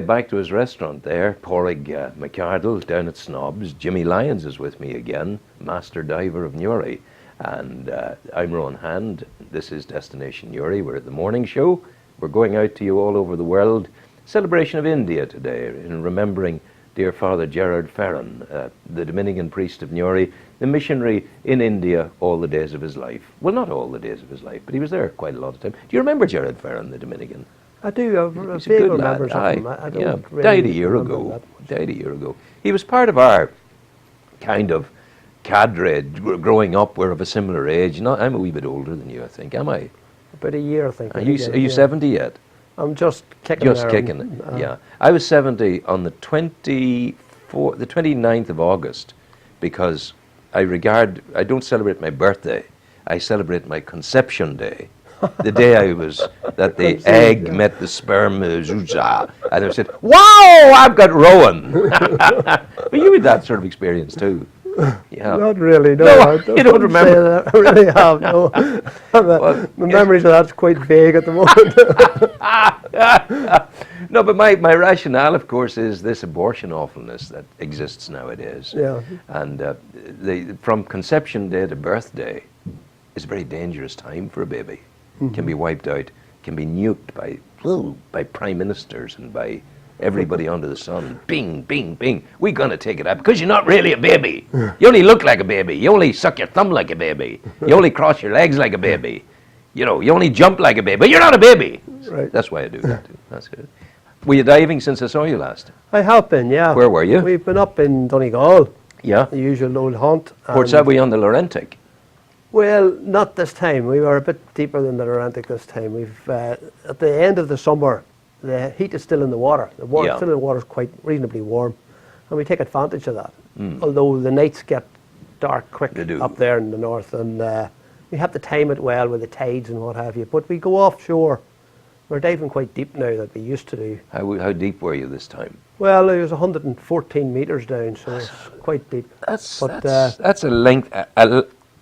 Back to his restaurant there, Porrig McArdle down at Snobs. Jimmy Lyons is with me again, master diver of Newry. And I'm Rowan Hand. This is Destination Newry. We're at the morning show. We're going out to you all over the world. Celebration of India today, in remembering dear Father Gerard Ferran, the Dominican priest of Newry, the missionary in India all the days of his life. Well, not all the days of his life, but he was there quite a lot of time. Do you remember Gerard Ferran, the Dominican? I do. I've vague remembers of him. I don't really died a year ago. Died a year ago. He was part of our kind of cadre growing up. We're of a similar age. I'm a wee bit older than you, I think. Am I? About a year, I think. Are you 70 yet? I'm just kicking. Just kicking it. Yeah. I was 70 on the 29th of August, because I don't celebrate my birthday. I celebrate my conception day. The day that the egg met the sperm, and I said, "Wow, I've got Rowan." But you had that sort of experience too. Yeah. Not really, no. You don't remember? I really have, no. My memories of that's quite vague at the moment. No, but my rationale, of course, is this abortion awfulness that exists nowadays. Yeah. And from conception day to birthday is a very dangerous time for a baby. Can be wiped out, can be nuked by prime ministers and by everybody under the sun. Bing, bing, bing. We're going to take it out because you're not really a baby. You only look like a baby. You only suck your thumb like a baby. You only cross your legs like a baby. You only jump like a baby. But you're not a baby. Right. That's why I do that too. That's good. Were you diving since I saw you last? I have been, yeah. Where were you? We've been up in Donegal. Yeah. The usual old haunt. Port Said, were you on the Laurentic? Well, not this time. We were a bit deeper than the Atlantic this time. We've at the end of the summer, the heat is still in the water. The water still in the water is quite reasonably warm, and we take advantage of that. Although the nights get dark quick up there in the north, and we have to time it well with the tides and what have you. But we go offshore. We're diving quite deep now that we used to do. How deep were you this time? Well, it was 114 meters down, so it's quite deep. That's a length.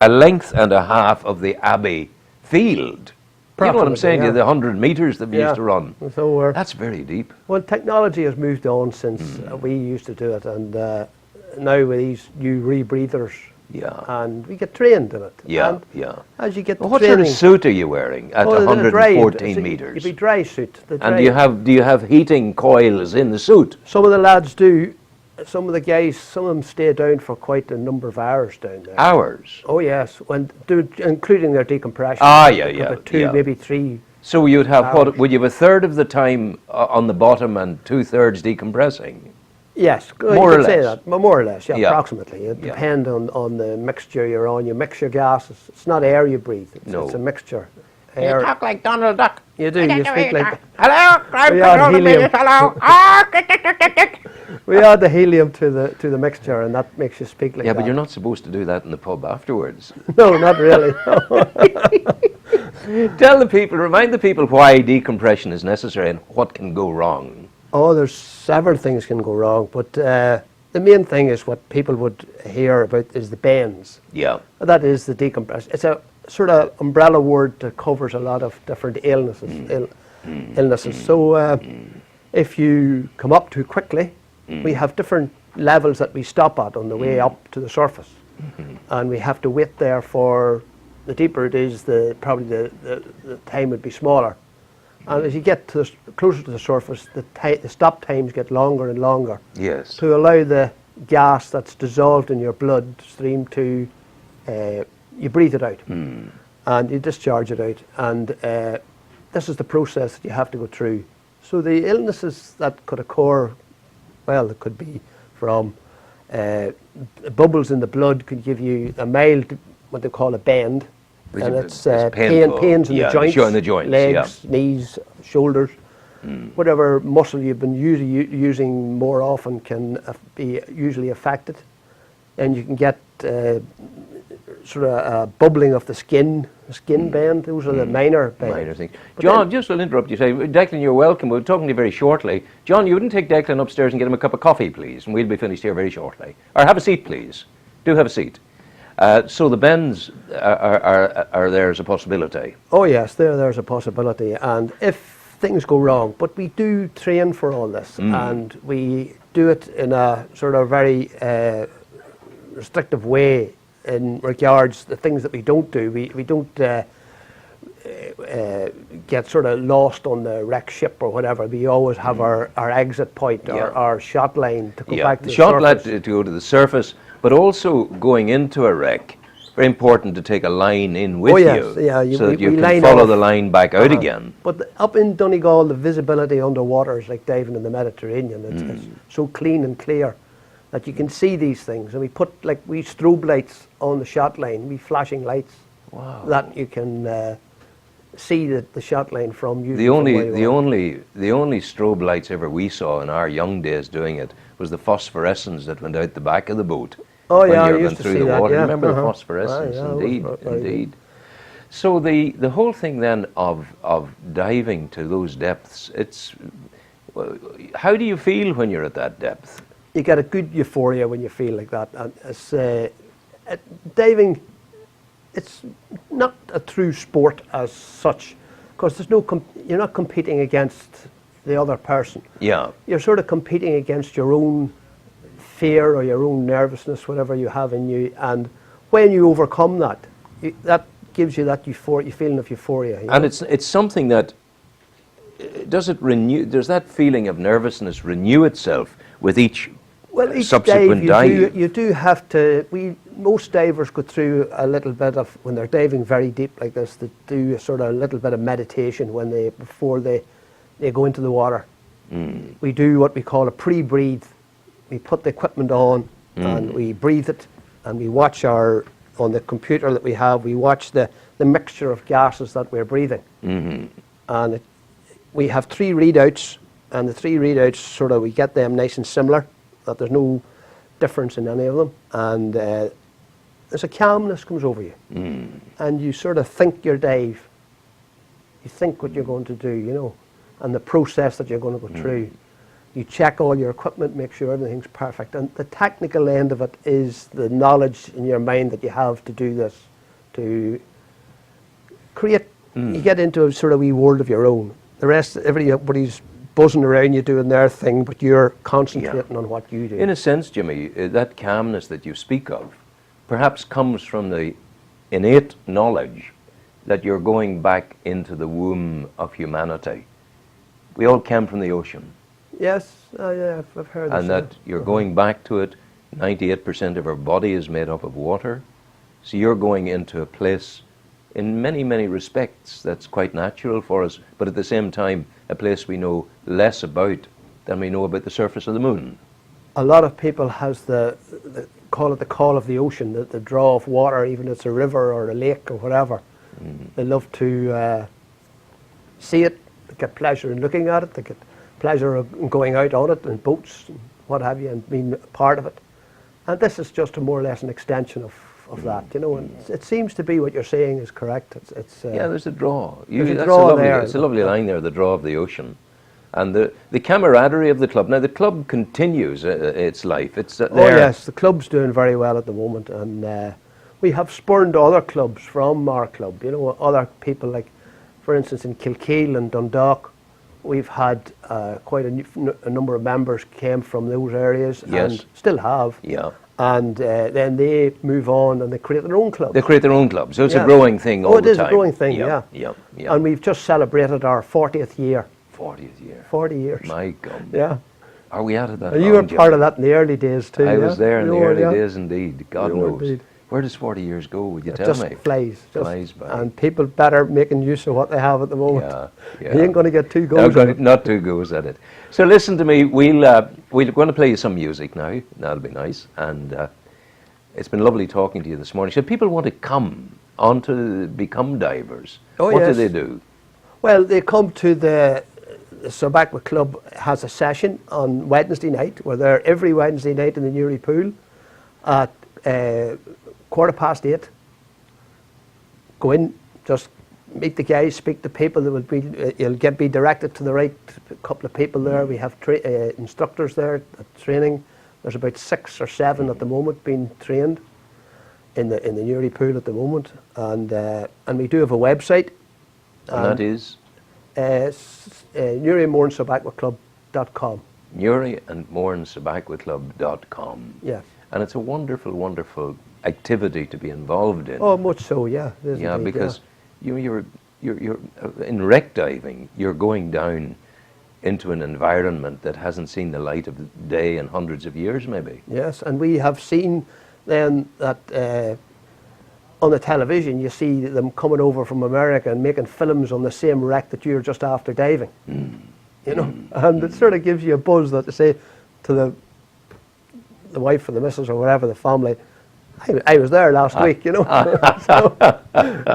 A length and a half of the Abbey field. You know what I'm saying? The 100 meters that we used to run. So that's very deep. Well, technology has moved on since we used to do it, and now with these new rebreathers, and we get trained in it. Yeah, and as you get what sort of suit are you wearing at 114 meters? You'd be dry suit. And do you have heating coils in the suit? Some of the lads do. Some of the guys, some of them stay down for quite a number of hours down there. Hours? Oh yes, including their decompression. About maybe 3. So you'd have would you have a third of the time on the bottom and 2/3 decompressing? Yes, more or less. Say that, more or less, approximately. It depends on the mixture you're on. You mix your gases. It's not air you breathe. It's a mixture. Air. You talk like Donald Duck. You do. You speak like. Hello, helium. Hello. We add the helium to the mixture, and that makes you speak like that. Yeah, but you're not supposed to do that in the pub afterwards. No, not really. Remind the people why decompression is necessary and what can go wrong. Oh, there's several things can go wrong, but the main thing is what people would hear about is the bends. Yeah. That is the decompression. It's a sort of umbrella word that covers a lot of different illnesses. So if you come up too quickly, we have different levels that we stop at on the way up to the surface, and we have to wait there for. The deeper it is, probably the time would be smaller, and as you get closer to the surface, the stop times get longer and longer. Yes. To allow the gas that's dissolved in your blood stream to, you breathe it out, and you discharge it out, and this is the process that you have to go through. So the illnesses that could occur. Well, it could be from bubbles in the blood could give you a mild, what they call a bend, and it's pains in the joints, legs, knees, shoulders, whatever muscle you've been using more often can be usually affected, and you can get sort of bubbling of the skin bend. Those are the minor bends. Minor things. John, just will interrupt you. Say, Declan, you're welcome. We're talking to you very shortly. John, you wouldn't take Declan upstairs and get him a cup of coffee, please, and we'll be finished here very shortly. Or have a seat, please. Do have a seat. So the bends are there as a possibility. Oh yes, there's a possibility, and if things go wrong. But we do train for all this, and we do it in a sort of very restrictive way in regards to the things that we don't do. We don't get sort of lost on the wreck ship or whatever. We always have our exit point, our shot line to go back to the shot line surface. to go to the surface, but also going into a wreck. Very important to take a line in with you, so that you can follow the line back out again. But up in Donegal, the visibility underwater is like diving in the Mediterranean. It's so clean and clear that you can see these things. And we put we strobe lights on the shot line, we flashing lights that you can see the shot line from you. The only strobe lights ever we saw in our young days doing it was the phosphorescence that went out the back of the boat. Oh when yeah, you I were used going to through see the that. water. Yeah. Remember the phosphorescence? Indeed. So the whole thing then of diving to those depths, how do you feel when you're at that depth? You get a good euphoria when you feel like that. And it's, diving, it's not a true sport as such, because there's you're not competing against the other person. Yeah. You're sort of competing against your own fear or your own nervousness, whatever you have in you, and when you overcome that, that gives you that feeling of euphoria. You know? And it's something that does that feeling of nervousness renew itself with each subsequent dive? You do have to. Most divers go through a little bit of, when they're diving very deep like this, they do a little bit of meditation before they go into the water. We do what we call a pre-breathe. We put the equipment on and we breathe it, and we watch on the computer that we have, we watch the mixture of gases that we're breathing. And we have 3 readouts, and the 3 readouts we get them nice and similar, that there's no difference in any of them, and there's a calmness comes over you, and you sort of think your dive, you think what you're going to do, and the process that you're going to go through. You check all your equipment, make sure everything's perfect. And the technical end of it is the knowledge in your mind that you have to do this, to create, you get into a sort of wee world of your own. The rest, everybody's buzzing around you doing their thing, but you're concentrating on what you do. In a sense, Jimmy, that calmness that you speak of perhaps comes from the innate knowledge that you're going back into the womb of humanity. We all came from the ocean. Yes, yeah, I've heard that. And that you're going back to it. 98% of our body is made up of water. So you're going into a place, in many, many respects, that's quite natural for us, but at the same time, a place we know less about than we know about the surface of the moon. A lot of people has call it the call of the ocean, the draw of water, even if it's a river or a lake or whatever. They love to see it, they get pleasure in looking at it, they get pleasure in going out on it in boats and what have you, and being a part of it. And this is just more or less an extension of that, and it seems to be what you're saying is correct. Yeah, there's a draw. It's a lovely line there, the draw of the ocean. And the camaraderie of the club. Now, the club continues its life. Yes, the club's doing very well at the moment, and we have spurned other clubs from our club, other people, like, for instance, in Kilkeel and Dundalk, we've had quite a number of members came from those areas, and still have. Yeah. And then they move on and they create their own club. They create their own club, so it's a growing thing all the time. Oh, it is a growing thing, yeah. And we've just celebrated our 40th year. 40th year. 40 years. My God. Yeah. Are we out of that? And you were part of that in the early days too. I was there in the early days indeed. God knows. Indeed. Where does 40 years go, would you tell just me? Flies by. And people better making use of what they have at the moment. Yeah. You ain't going to get 2 goes at it. Not 2 goes at it. So listen to me, we're going to play you some music now. That'll be nice. And it's been lovely talking to you this morning. So if people want to come on to become divers, what do they do? Well, they come to the Sobacwa Club has a session on Wednesday night. We're there every Wednesday night in the Newry Pool at 8:15. Go in, just meet the guys, speak to people. That will be you'll be directed to the right couple of people there. We have instructors there at training. There's about 6 or 7 at the moment being trained in the Newry Pool at the moment, and we do have a website. And that is NuriandMoranSabaqua.com. NuriandMoranSabaqua.com. Yeah. And it's a wonderful, wonderful activity to be involved in. Oh, much so, yeah. It is Yeah, indeed, because you're in wreck diving, you're going down into an environment that hasn't seen the light of day in hundreds of years, maybe. Yes, and we have seen then that on the television, you see them coming over from America and making films on the same wreck that you're just after diving. You know, and it sort of gives you a buzz that to say to the wife or the missus or whatever, the family, I was there last week, you know. So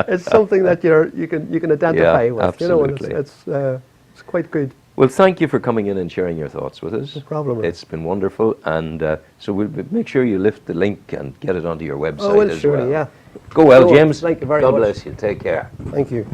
it's something that you can identify with, absolutely. you know, and it's quite good. Well, thank you for coming in and sharing your thoughts with us. No problem. It's been wonderful, and so we'll make sure you lift the link and get it onto your website Oh, well, as surely, well. yeah. Go well, Go on. James. Thank you very God much. bless you. Take care. Thank you.